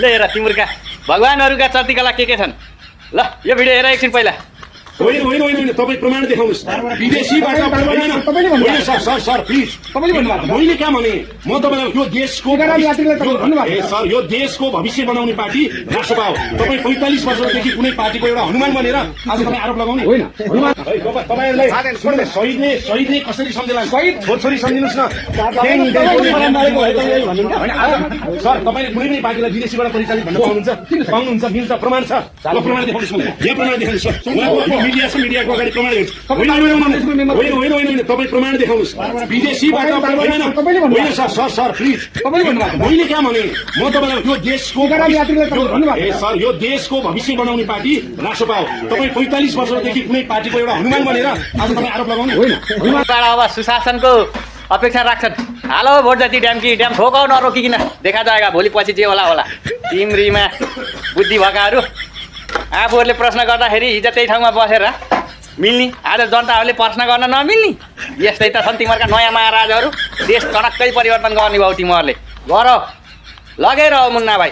ल हेर तिम्रोका भगवानहरूका चर्तीकला के छन् ल यो भिडियो हेर एकछिन पहिला होइन होइन होइन तपाईँ प्रमाण देखाउनुहोस् विदेशीबाट होइन सर सर प्लिज मैले क्या भने म तपाईँलाई यो देशको सर यो देशको भविष्य बनाउने पार्टी राष्ट्रपा हो। तपाईँ 45 वर्षदेखि कुनै पार्टीको एउटा हनुमान बनेर आज तपाईँ आरोप लगाउने होइन। तपाईँहरूलाई शहीदले कसरी सम्झेला छोरछोरी सम्झिनुहोस् न सर। तपाईँले कुनै पनि पार्टीलाई विदेशीबाट परिचालित भन्न पाउनुहुन्छ मिल्छ प्रमाण छ प्रमाण देखाउनुहोस् मलाई यहाँ प्रमाण देखाउनुहोस् मिडिया छ मिडियाको अगाडि प्रमाण होइन तपाईँ प्रमाण देखाउनुहोस् विदेशीबाट होइन सर सर प्लिज मैले क्या भने म तपाईँलाई यो देशको सर यो देशको भविष्य बनाउने पार्टी राष्ट्रपा हो। तपाईँ 45 वर्षदेखि कुनै पार्टीको एउटा हनुमान बनेर आज तपाईँ आरोप लगाउने होइन। अब सुशासनको अपेक्षा राख्छन्। हालो भोट जति ड्याम ठोकाउ नरोकिकन देखा जाएगा भोलि पछि जे होला तिम्रीमा बुद्धि भएकाहरू आफूहरूले प्रश्न गर्दाखेरि हिजो त्यही ठाउँमा बसेर मिल्ने आज जनताहरूले प्रश्न गर्न नमिल्ने यस्तै त छन् तिमीहरूका नयाँ महाराजहरू। देश कनक्कै परिवर्तन गर्ने भाउ तिमीहरूले गर लगेर मुन्ना भाइ